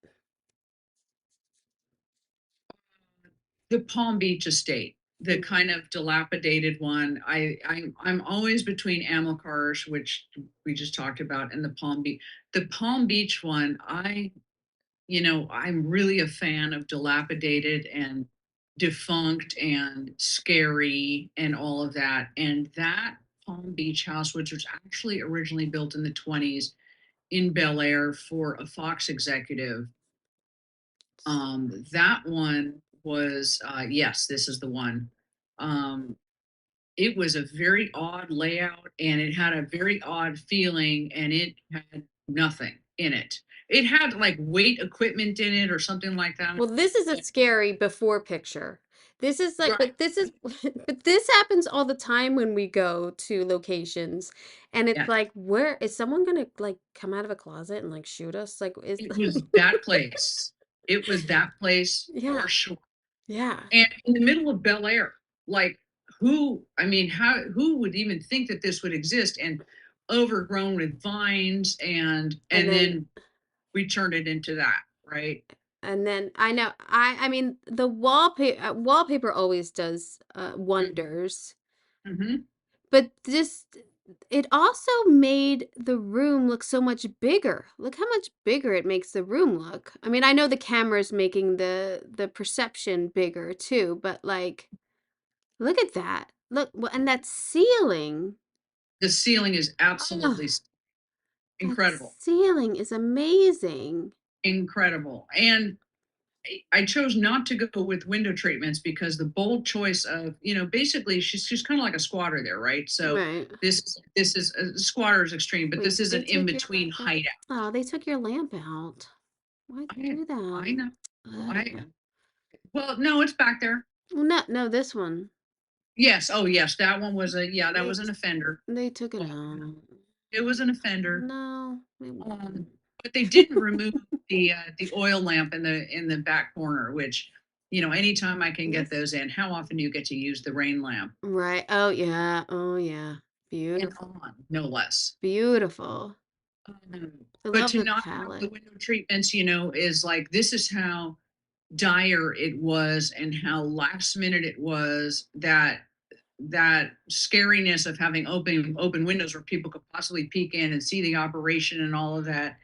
The Palm Beach estate, the Mm. kind of dilapidated one. I'm always between Amilcars, which we just talked about, and the Palm Beach. The Palm Beach one, I'm really a fan of dilapidated and defunct and scary and all of that. And that Palm Beach house, which was actually originally built in the 20s in Bel Air for a Fox executive, that one was, yes, this is the one. Um, it was a very odd layout, and it had a very odd feeling, and it had nothing in it. It had like weight equipment in it or something like that. Well, this is a scary before picture. This is like, Right. but this is, but this happens all the time when we go to locations, and it's Yeah. like, where is someone gonna like come out of a closet and like shoot us? Like, is It was that place. It was that place yeah, for sure. yeah. And in the middle of Bel Air, like, who would even think that this would exist, and overgrown with vines, and And then then we turned it into that, right? And then I mean the wallpaper always does wonders. Mm-hmm. But this it also made the room look so much bigger. Look how much bigger it makes the room look. I mean, I know the camera's making the perception bigger too, but like look at that. Look, and that ceiling. The ceiling is absolutely Oh, that incredible, ceiling is amazing. incredible. And I chose not to go with window treatments because the bold choice of, basically she's kind of like a squatter there, right? So Right. this is squatter is extreme, but Wait, this did is they an in take your between lamp out? hideout. Oh, they took your lamp out. Why'd they I do I that? know. I Ugh. Well, no, it's back there. Well, no, this one. Yes. Oh, yes. That one was that They was an offender. they took it Um, out. It was an offender. No, they Um, wouldn't. but they didn't remove the oil lamp in the back corner, which, anytime I can get Yes. those in, how often do you get to use the rain lamp? Right. Oh yeah. Oh yeah. And Beautiful. on, no less. Beautiful. Um, I but love to the not have the palette. window treatments, is like this is how dire it was and how last minute it was that scariness of having open windows where people could possibly peek in and see the operation and all of that.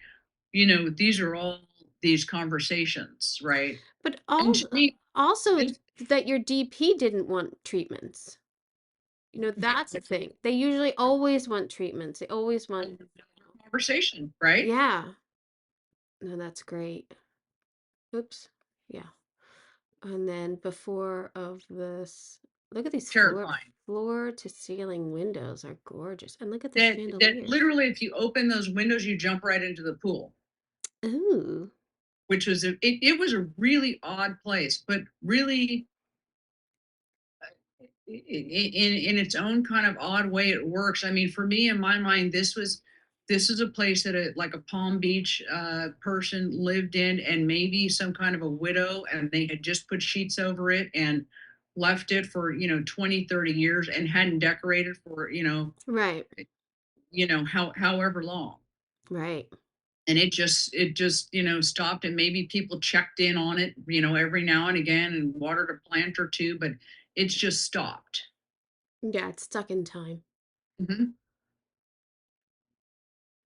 These are all these conversations, right? But And to me, also this that your DP didn't want treatments. That's the thing. They usually always want treatments. They always want, conversation, right? yeah. No, that's great. Oops. Yeah. And then before of this, look at these Terrifying. floor to ceiling windows are gorgeous. And look at the That chandelier. literally, if you open those windows, you jump right into the pool, Ooh. which was it was a really odd place, but really in its own kind of odd way it works. I mean, for me, in my mind, this is a place that like a Palm Beach person lived in, and maybe some kind of a widow, and they had just put sheets over it and left it for 20, 30 years and hadn't decorated for Right. however long. Right. And it just stopped, and maybe people checked in on it every now and again and watered a plant or two, but it's just stopped. Yeah, it's stuck in time. Mhm.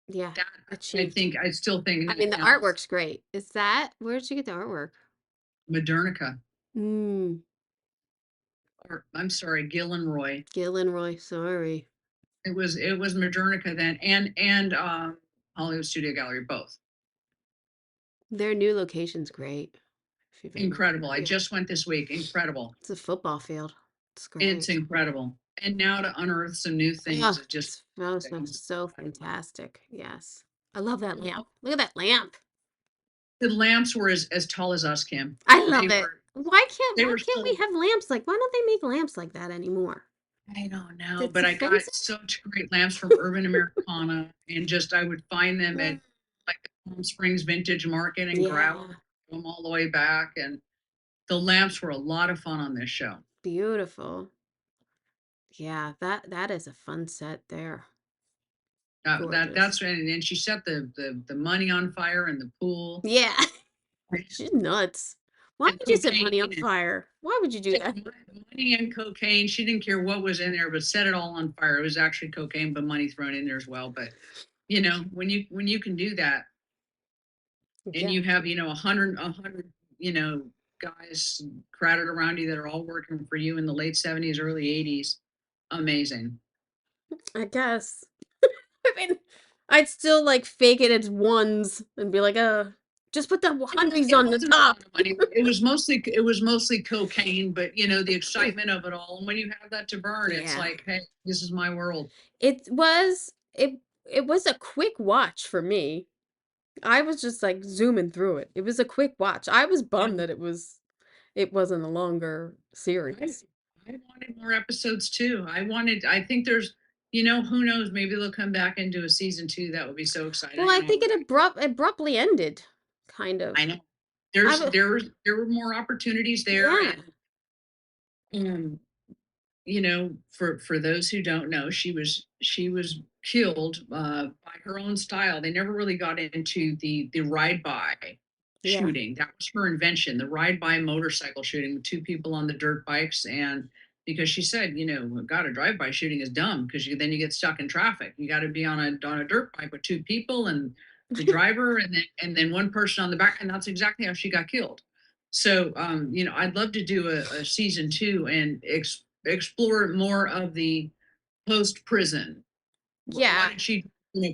Yeah. That Achieved. I still think I mean, the now artwork's great. Where did you get the artwork? Modernica, Mm, or I'm sorry, Gillenroy. Gillenroy, sorry. It was Modernica then, and Hollywood Studio Gallery, both. Their new location's great. If you've ever, Incredible. I yeah, just went this week. Incredible. it's a football field. It's It's great. incredible. And now to unearth some new things Oh, is just so fantastic. Yes. I love that lamp. Look at that lamp. the lamps were as tall as us, Kim. I They love it. were they Why were can't we so have lamps like why don't they make lamps like that anymore? I don't know, It's but I got expensive. such great lamps from Urban Americana, and just I would find them at Mm, like the Palm Springs Vintage Market and grab yeah. them all the way back. And the lamps were a lot of fun on this show. Beautiful. Yeah, that is a fun set there. Gorgeous. That's and she set the money on fire in the pool. Yeah. She's nuts. Why And would you set cocaine money on and fire? Why would you do that? money and cocaine. She didn't care what was in there, but set it all on fire. It was actually cocaine, but money thrown in there as well. But when you can do that, and Yeah. you have a hundred guys crowded around you that are all working for you in the late 70s, early 80s, amazing. I guess. I mean, I'd still like fake it as ones and be like, just put the hundreds It on the wasn't a top. lot of money. It was mostly cocaine, but the excitement of it all. And when you have that to burn, it's Yeah. like, hey, this is my world. It was it was a quick watch for me. I was just like zooming through it. It was a quick watch. I was bummed that it wasn't a longer I, series. I wanted more episodes too. I think who knows, maybe they'll come back into a season two. That would be so exciting. Well, I think it abruptly ended, kind of. I know I there's was, there were more opportunities there, yeah. and for those who don't know, she was killed by her own style. They never really got into the ride by Yeah. shooting. That was her invention, the ride by motorcycle shooting with two people on the dirt bikes. And because she said, God, a drive by shooting is dumb because then you get stuck in traffic. You got to be on a dirt bike with two people and the driver and then one person on the back, and that's exactly how she got killed. So I'd love to do a season 2 and explore more of the post prison. What Yeah. did she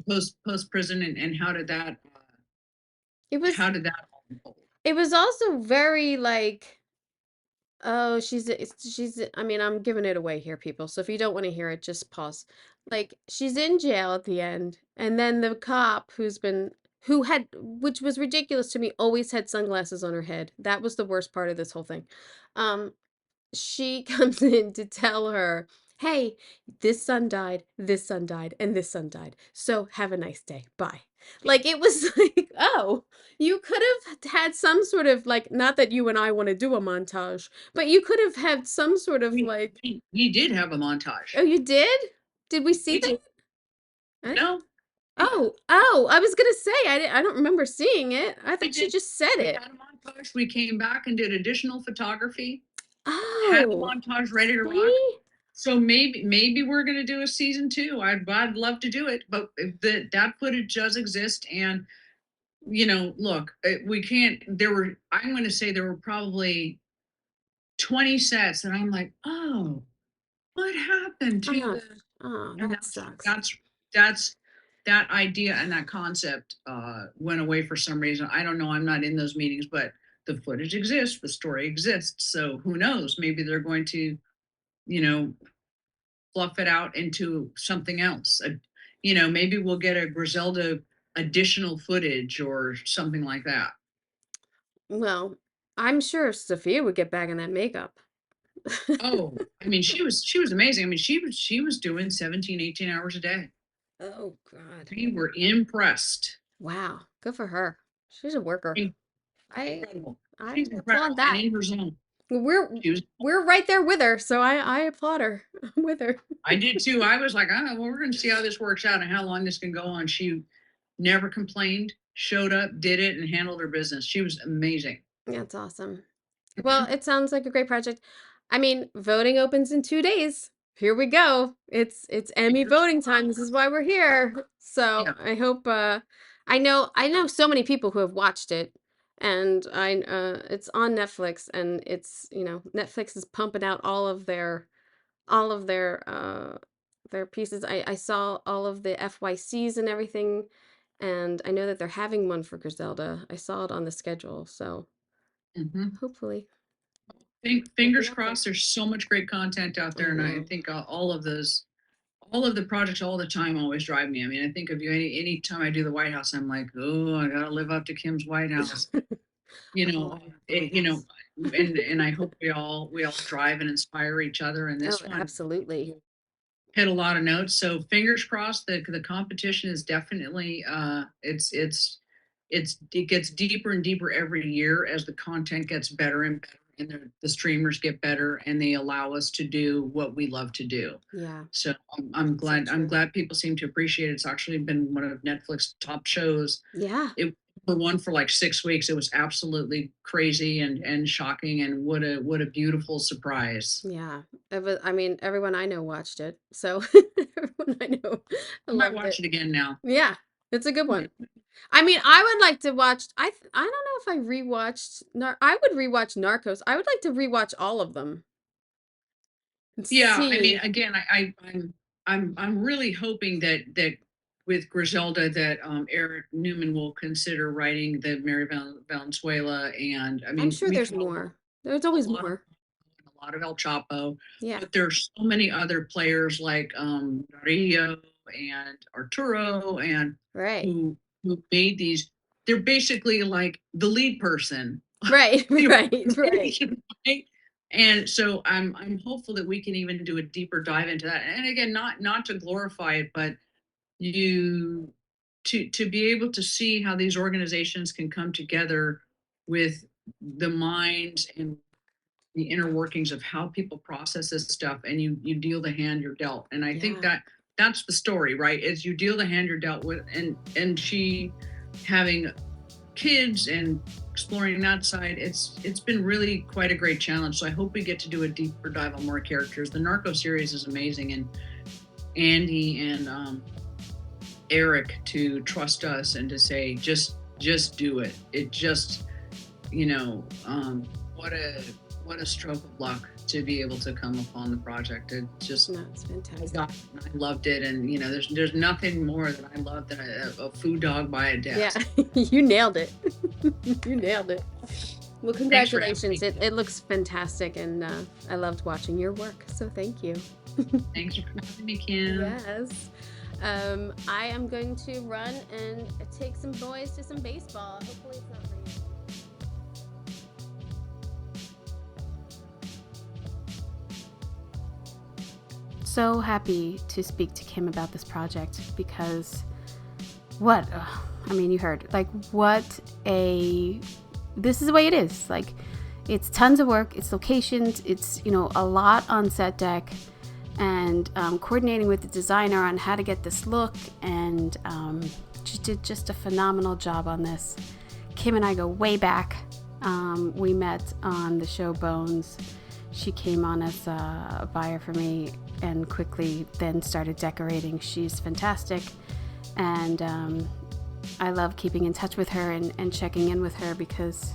post prison, and It was how did that all unfold? it was also very like, oh, I mean, I'm giving it away here, people. So if you don't want to hear it, just pause. Like, she's in jail at the end, and then the cop who had, which was ridiculous to me, always had sunglasses on her head. That was the worst part of this whole thing. Um, she comes in to tell her, hey, this son died, and this son died. So have a nice day. Bye. Like, it was like, oh, you could have had some sort of like, not that you and I want to do a montage, but you could have had some sort of We like, we did have a montage. oh, you did? Did we see We did. that? I- No, oh, I was gonna say I don't remember seeing it. I we thought you did. just said We it. had a montage. We came back and did additional photography, had the Oh, montage ready to rock. see? So maybe we're gonna do a season 2. I'd love to do it, but that footage does exist. And look, we can't. I'm going to say there were probably 20 sets, and I'm like, oh, what happened to Oh, the? oh, And that sucks. that's that idea and that concept went away for some reason. I don't know. I'm not in those meetings, but the footage exists, the story exists. So who knows? Maybe they're going to, you know, fluff it out into something else. Maybe we'll get a Griselda additional footage or something like that. Well, I'm sure Sophia would get back in that makeup. Oh, I mean, she was amazing. I mean, she was doing 17, 18 hours a day. Oh God. We were impressed. Wow. Good for her. She's a worker. I Incredible. I She's applaud incredible and that. in her zone. We're She was. we're right there with her, so I applaud her. I'm with her. I did too. I was like, well, we're going to see how this works out and how long this can go on. She never complained, showed up, did it, and handled her business. She was amazing. That's awesome. Well, it sounds like a great project. I mean, voting opens in 2 days. Here we go. It's Emmy Fingers voting time. This is crossed. why we're here. So Yeah. I hope I know so many people who have watched it, and it's on Netflix, and Netflix is pumping out all of their pieces. I saw all of the FYCs and everything, and I know that they're having one for Griselda. I saw it on the schedule, so Hmm. hopefully we'll be Fingers up there. crossed. There's so much great content out I there, and I know. think all of the projects all the time always drive me. I mean, I think of you any time I do the White House, I'm like, oh, I gotta live up to Kim's White House. You know, Oh, the it, White you know, House. and I hope we all drive and inspire each other. And Oh, this one absolutely. hit a lot of notes. So fingers crossed that the competition is definitely it gets deeper and deeper every year as the content gets better and better, and the streamers get better and they allow us to do what we love to do. Yeah, So I'm so glad true. people seem to appreciate it. It's actually been one of Netflix top shows. Yeah, It for one for like 6 weeks. It was absolutely crazy and shocking, and what a beautiful surprise. yeah. I mean, everyone I know watched it, so everyone I know I might loved watch it. it again now. Yeah, it's a good one. I mean, I would like to watch. I don't know if I rewatched. I would rewatch Narcos. I would like to rewatch all of them and Yeah, I mean, see. again, I'm really hoping that with Griselda that Eric Newman will consider writing the Mary Valenzuela, and I I'm mean sure we there's talk more. There's a always lot of more. El Chapo, Yeah, but there's so many other players like Dario and Arturo and right, who made these. They're basically like the lead person right, the right, right. organization, right? And so I'm hopeful that we can even do a deeper dive into that. And again, not to glorify it, but you to be able to see how these organizations can come together with the minds and the inner workings of how people process this stuff, and you deal the hand you're dealt. And I think Yeah, that that's the story, right? Is you deal the hand you're dealt with, and she having kids and exploring that side, it's been really quite a great challenge. So I hope we get to do a deeper dive on more characters. The Narco series is amazing, and Andy and Eric to trust us and to say just do it. It just, what a stroke of luck to be able to come upon the project. It just, No, it's fantastic. I loved it, and there's nothing more that I love than a food dog by a desk. Yeah, you nailed it. You nailed it. Well, Thanks for having congratulations. me. It looks fantastic, and I loved watching your work. So thank you. Thanks for having me, Kim. Yes. I am going to run and take some boys to some baseball. Hopefully it's not raining. So happy to speak to Kim about this project because you heard, like, this is the way it is. Like, it's tons of work, it's locations, it's, a lot on set deck, and coordinating with the designer on how to get this look, and she did just a phenomenal job on this. Kim and I go way back. We met on the show Bones. She came on as a buyer for me and quickly then started decorating. She's fantastic, and I love keeping in touch with her and checking in with her because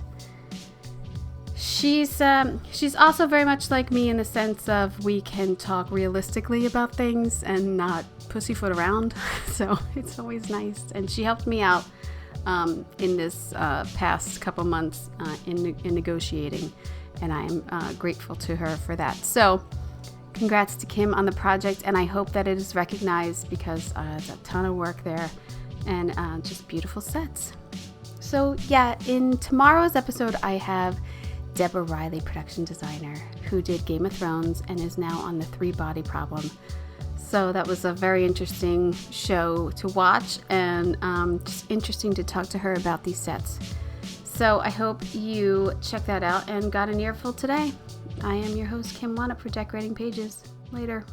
she's also very much like me in the sense of we can talk realistically about things and not pussyfoot around. So it's always nice, and she helped me out in this past couple months in negotiating, and I am grateful to her for that. So congrats to Kim on the project, and I hope that it is recognized because it's a ton of work there and just beautiful sets. So yeah, in tomorrow's episode I have Deborah Riley, production designer, who did Game of Thrones and is now on the Three Body Problem. So that was a very interesting show to watch, and just interesting to talk to her about these sets. So I hope you check that out and got an earful today. I am your host, Kim Wannop, for Decorating Pages. Later.